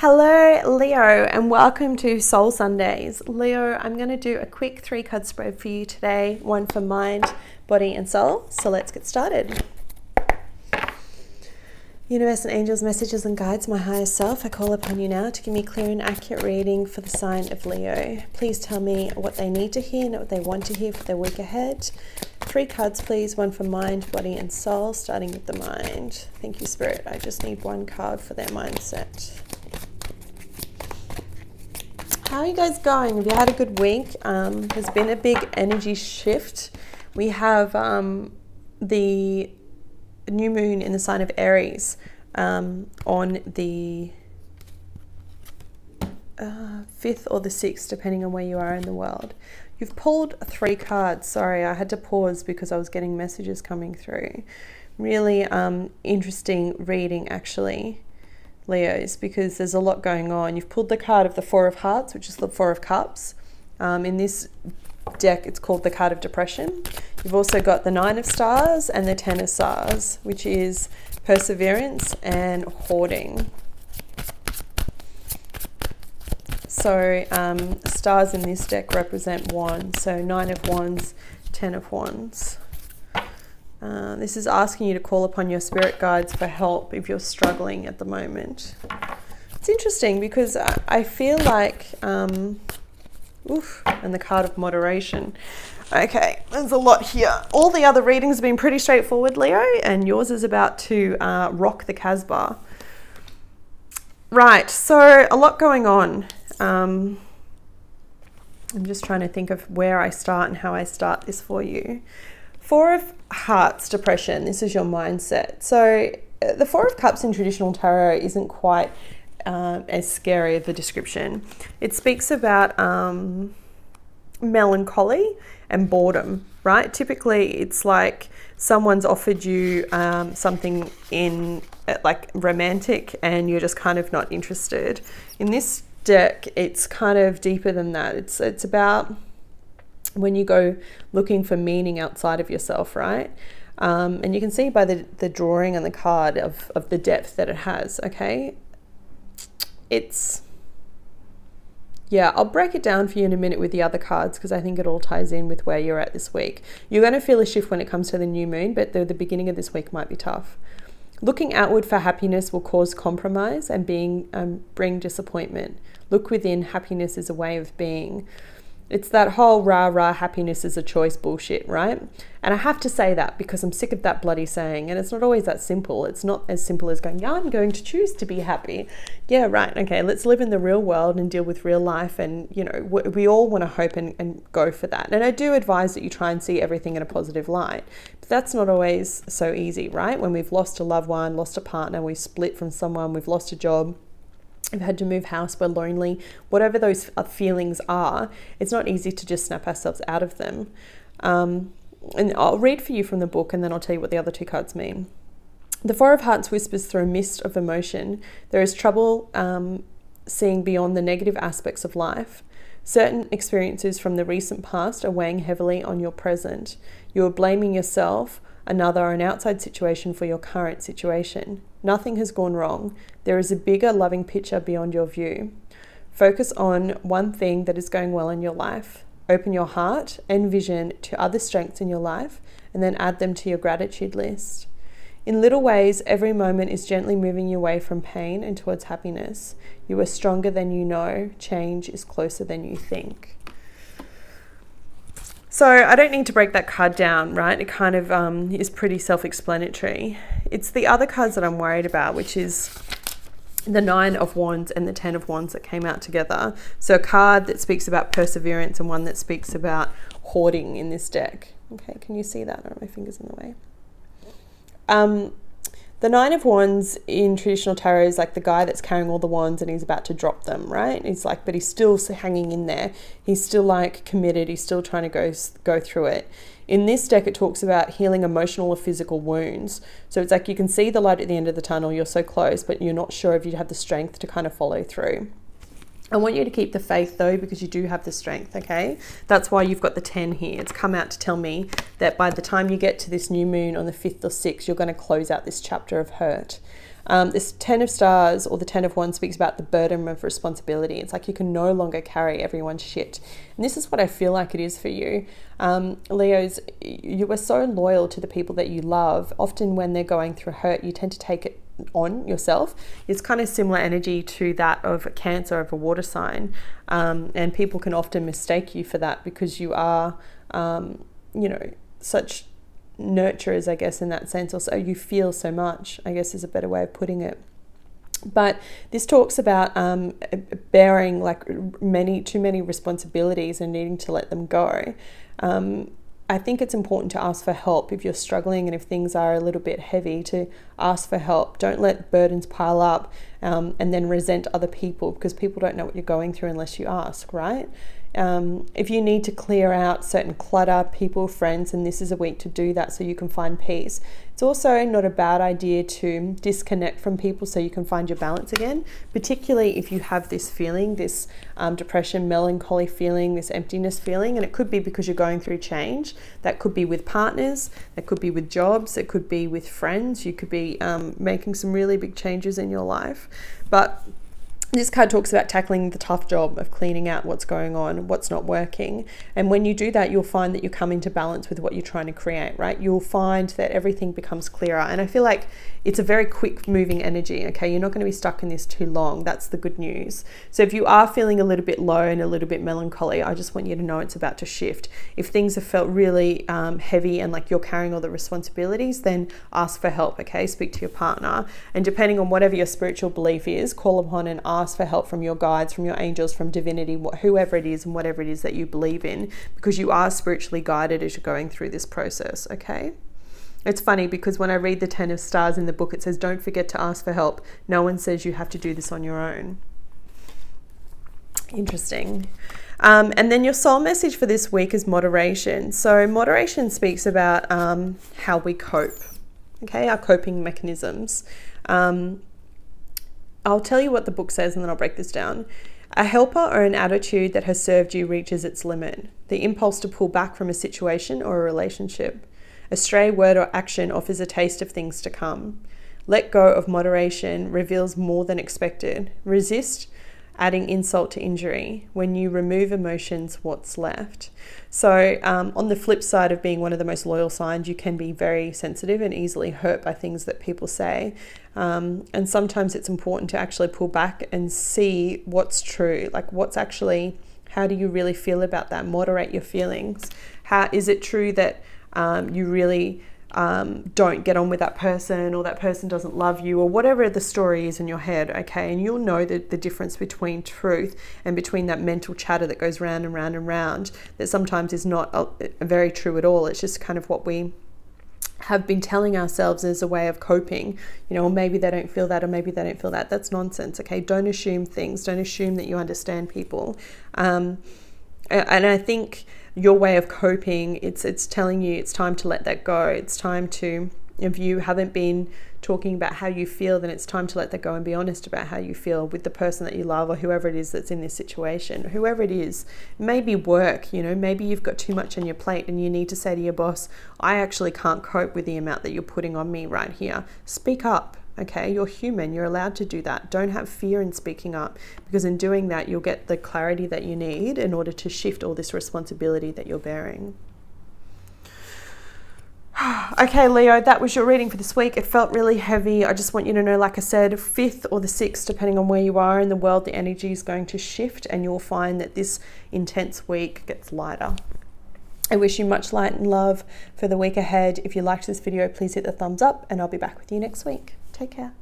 Hello Leo and welcome to Soul Sundays. Leo, I'm going to do a quick 3 card spread for you today, one for mind, body and soul. So let's get started. Universe and angels, messages and guides, my higher self, I call upon you now to give me clear and accurate reading for the sign of Leo. Please tell me what they need to hear, not what they want to hear for their week ahead. 3 cards please, one for mind, body and soul, starting with the mind. Thank you, Spirit. I just need 1 card for their mindset. How are you guys going? Have you had a good week? There's been a big energy shift. We have the new moon in the sign of Aries on the 5th or the 6th, depending on where you are in the world. You've pulled 3 cards. Sorry, I had to pause because I was getting messages coming through. Really interesting reading, actually, Leos, because there's a lot going on. You've pulled the card of the 4 of Hearts, which is the 4 of Cups. In this deck, it's called the card of Depression. You've also got the 9 of Stars and the 10 of Stars, which is perseverance and hoarding. So stars in this deck represent wands. So 9 of Wands, 10 of Wands. This is asking you to call upon your spirit guides for help if you're struggling at the moment. It's interesting because I feel like, and the card of moderation. Okay, there's a lot here. All the other readings have been pretty straightforward, Leo, and yours is about to rock the Casbah. Right, so a lot going on. I'm just trying to think of where I start and how I start this for you. 4 of Hearts, depression. This is your mindset. So the 4 of Cups in traditional tarot isn't quite as scary of a description. It speaks about melancholy and boredom, right? Typically it's like someone's offered you something in like romantic and you're just kind of not interested. In this deck, it's kind of deeper than that. It's about when you go looking for meaning outside of yourself, right? And you can see by the drawing and the card of the depth that it has, okay? Yeah, I'll break it down for you in a minute with the other cards because I think it all ties in with where you're at this week. You're going to feel a shift when it comes to the new moon, but the beginning of this week might be tough. Looking outward for happiness will cause compromise and bring disappointment. Look within, happiness is a way of being. It's that whole rah-rah happiness is a choice bullshit, right? And I have to say that because I'm sick of that bloody saying, and it's not always that simple. It's not as simple as going, yeah, I'm going to choose to be happy. Yeah, right, okay, let's live in the real world and deal with real life, and, you know, we all want to hope and go for that. And I do advise that you try and see everything in a positive light, but that's not always so easy, right? When we've lost a loved one, lost a partner, we've split from someone, we've lost a job, we've had to move house, we're lonely, whatever those feelings are, it's not easy to just snap ourselves out of them. And I'll read for you from the book and then I'll tell you what the other 2 cards mean. The 4 of Hearts whispers through a mist of emotion. There is trouble seeing beyond the negative aspects of life. Certain experiences from the recent past are weighing heavily on your present. You are blaming yourself, another, or an outside situation for your current situation. Nothing has gone wrong. There is a bigger, loving picture beyond your view. Focus on one thing that is going well in your life. Open your heart and vision to other strengths in your life and then add them to your gratitude list. In little ways, every moment is gently moving you away from pain and towards happiness. You are stronger than you know. Change is closer than you think. So I don't need to break that card down, right? It kind of is pretty self-explanatory. It's the other cards that I'm worried about, which is the 9 of Wands and the 10 of Wands that came out together. So a card that speaks about perseverance and one that speaks about hoarding in this deck. Okay, can you see that? Oh, my finger's in the way. The 9 of Wands in traditional tarot is like the guy that's carrying all the wands and he's about to drop them, right? He's like, but he's still hanging in there. He's still like committed. He's still trying to go through it. In this deck, it talks about healing emotional or physical wounds. So it's like you can see the light at the end of the tunnel. You're so close, but you're not sure if you have the strength to kind of follow through. I want you to keep the faith though, because you do have the strength, okay? That's why you've got the 10 here. It's come out to tell me that by the time you get to this new moon on the 5th or 6th, you're going to close out this chapter of hurt. This 10 of Stars or the 10 of Wands speaks about the burden of responsibility. It's like you can no longer carry everyone's shit. And this is what I feel like it is for you. Leos, you are so loyal to the people that you love. Often when they're going through hurt, you tend to take it on yourself. It's kind of similar energy to that of Cancer, of a water sign. And people can often mistake you for that because you are, you know, such nurturers, I guess, in that sense. Also, you feel so much, I guess is a better way of putting it. But this talks about bearing like too many responsibilities and needing to let them go. I think it's important to ask for help if you're struggling and if things are a little bit heavy, to ask for help. Don't let burdens pile up and then resent other people, because people don't know what you're going through unless you ask, right? If you need to clear out certain clutter, people, friends, and this is a week to do that so you can find peace. It's also not a bad idea to disconnect from people so you can find your balance again, particularly if you have this feeling, this depression, melancholy feeling, this emptiness feeling, and it could be because you're going through change. That could be with partners, that could be with jobs, it could be with friends, you could be making some really big changes in your life. But this card talks about tackling the tough job of cleaning out what's going on, what's not working. And when you do that, you'll find that you come into balance with what you're trying to create, right? You'll find that everything becomes clearer. And I feel like it's a very quick moving energy, okay? You're not going to be stuck in this too long. That's the good news. So if you are feeling a little bit low and a little bit melancholy, I just want you to know it's about to shift. If things have felt really heavy and like you're carrying all the responsibilities, then ask for help, okay? Speak to your partner. And depending on whatever your spiritual belief is, call upon and ask for help from your guides, from your angels, from divinity, whoever it is and whatever it is that you believe in, because you are spiritually guided as you're going through this process, okay? It's funny because when I read the 10 of Stars in the book, it says, don't forget to ask for help. No one says you have to do this on your own. Interesting. And then your soul message for this week is moderation. So moderation speaks about how we cope, okay, our coping mechanisms. I'll tell you what the book says and then I'll break this down. A helper or an attitude that has served you reaches its limit. The impulse to pull back from a situation or a relationship. A stray word or action offers a taste of things to come. Let go of moderation reveals more than expected. Resist, adding insult to injury. When you remove emotions, what's left? So on the flip side of being one of the most loyal signs, you can be very sensitive and easily hurt by things that people say. And sometimes it's important to actually pull back and see what's true, like what's actually, how do you really feel about that? Moderate your feelings. How is it true that you really don't get on with that person, or that person doesn't love you, or whatever the story is in your head, okay? And you'll know the difference between truth and between that mental chatter that goes round and round and round, that sometimes is not very true at all. It's just kind of what we have been telling ourselves as a way of coping, you know, or maybe they don't feel that, or maybe they don't feel that. That's nonsense, okay? Don't assume things. Don't assume that you understand people. And I think your way of coping, it's telling you it's time to let that go. It's time to, if you haven't been talking about how you feel, then it's time to let that go and be honest about how you feel with the person that you love, or whoever it is that's in this situation. Whoever it is, maybe work, you know, maybe you've got too much on your plate and you need to say to your boss, I actually can't cope with the amount that you're putting on me right here. Speak up. Okay, you're human, you're allowed to do that. Don't have fear in speaking up, because in doing that, you'll get the clarity that you need in order to shift all this responsibility that you're bearing. Okay, Leo, that was your reading for this week. It felt really heavy. I just want you to know, like I said, 5th or the 6th, depending on where you are in the world, the energy is going to shift and you'll find that this intense week gets lighter. I wish you much light and love for the week ahead. If you liked this video, please hit the thumbs up and I'll be back with you next week. Take care.